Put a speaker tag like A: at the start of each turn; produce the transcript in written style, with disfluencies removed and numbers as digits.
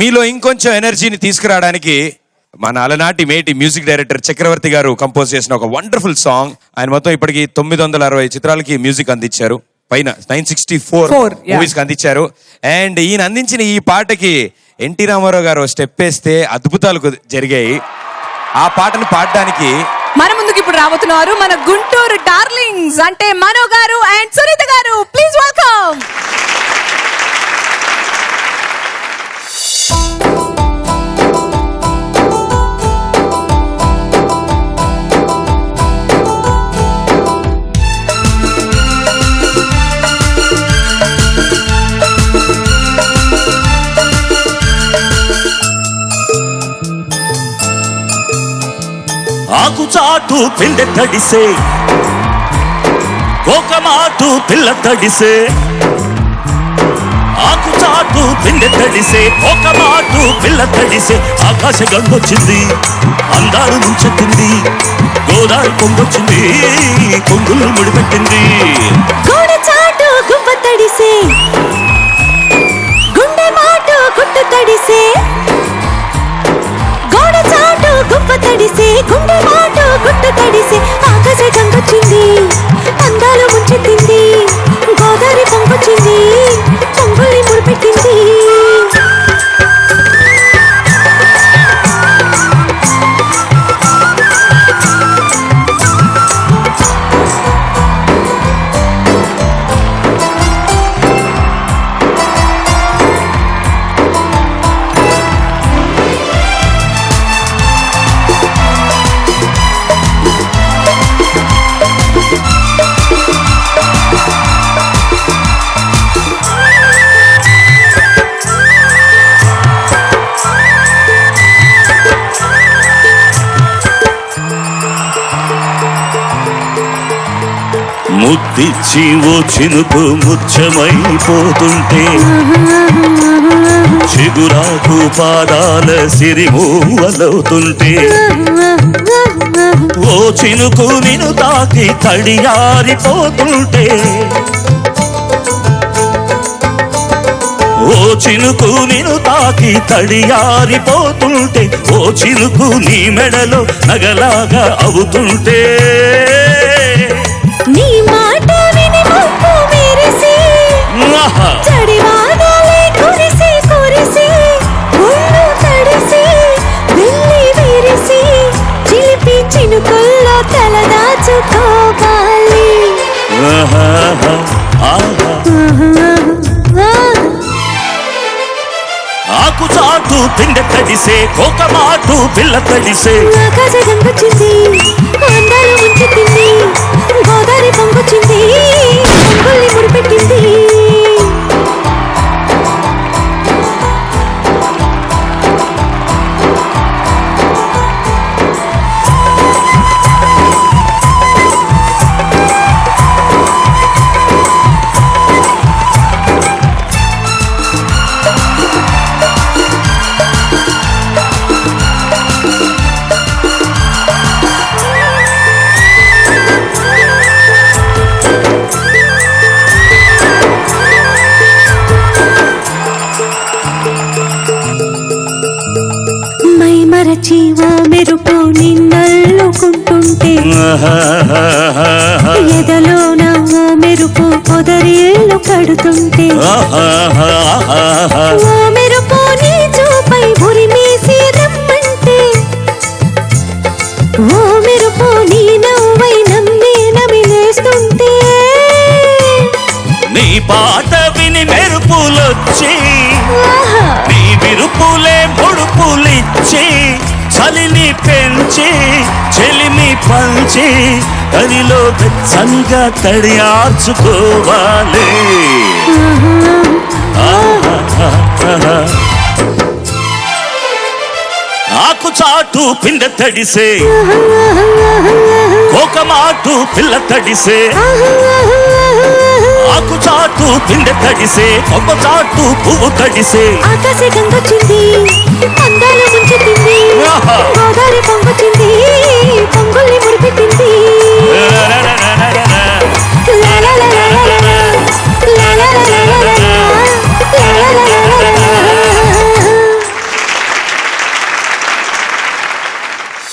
A: మీలో ఇంకొంచెం ఎనర్జీని తీసుకురావడానికి మన అలనాటి మేటి మ్యూజిక్ డైరెక్టర్ చక్రవర్తి గారు కంపోజ్ చేసిన ఒక వండర్ఫుల్ సాంగ్. ఆయన మొత్తం ఇప్పటికి 960 చిత్రాలకి మ్యూజిక్ అందించారు, పైన 964 మూవీస్ కి అందించారు. అండ్ ఈయన అందించిన ఈ పాటకి ఎన్టీ రామారావు గారు స్టెప్ వేస్తే అద్భుతాలు జరిగాయి. ఆ పాటను పాడడానికి
B: మన ముందుకు ఇప్పుడు రాబోతున్నారు మన గుంటూరు డార్లింగ్స్ అంటే మనో గారు అండ్ సునీత గారు. Please welcome.
C: ఆకు చాటు పిండె తడిసే, ఒక మాటు పిల్ల తడిసే. ఆకు చాటు పిండె తడిసే, ఒక మాటు పిల్ల తడిసే. ఆకాశ గంగొచ్చింది, అందాలు ముంచెత్తింది, గోదావరి పొంగొచ్చింది, కొంగులు ముడిపెట్టింది.
D: గోడ చాటు గువ్వ తడిసే, గుండె మాటు గుట్టు తడిసే. గోడ చాటు గువ్వ తడిసే, గుండె మాటు గుట్టు తడిసే. ఆకాశ గంగొచ్చింది, అందాలు ముంచెత్తింది, గోదావరి పొంగొచ్చింది, పొంగుల్ని ముడిపెట్టింది.
C: ముద్దిచ్చి ఓ చినుకు ముచ్చమైపోతుంటే, చిగురాకు పాదాల సిరిమూవలవుతుంటే. ఓ చినుకు నిన్ను తాకి తడియారిపోతుంటే, ఓ చినుకు నిన్ను తాకి తడియారిపోతుంటే. ఓ చినుకు నీ మెడలో నగలాగా అవుతుంటే.
D: నీ మాట విని ముక్కు మెరిసి, చడివానాలే కురిసి కురిసి, ఒళ్ళు తడిసి వెళ్ళి విరిసి, చిలిపి చినుకుల్లో తలదాచుకోవాలి.
C: ఆకు చాటు పిండె తడిసే, ఒక మాటు పిల్ల తడిసే.
D: ఆకాశ గంగొచ్చింది, అందాలు ముంచెత్తింది, గోదావరి పొంగొచ్చింది, పొంగుల్ని ముడిపెట్టింది. మరచి ఓ మెరుపు నిన్నల్లుకుంటుంటే, ఎదలోన ఓ మెరుపు పొదరిల్లు కడుతుంటే. ఓ మెరుపు నీ చూపై ఉరిమేసి రమ్మంటే, ఓ మెరుపు నీ నవ్వై నమ్మి నమిలేస్తుంటే.
C: నీ పాట విని మెరుపులొచ్చి, నీ విరుపులే ముడుపులిచ్చి, చలిని పెంచి చెలిమి పంచి, తడిలో వెచ్చంగా తడియార్చుకోవాలి. ఆకు చాటు పిండె తడిసే, ఒక మాటు పిల్ల తడిసే. ఆకు చాటు పిండె తడిసే, కొమ్మ చాటు పువ్వు తడిసే.
D: ఆకాశ గంగొచ్చింది, అందాలు ముంచెత్తింది,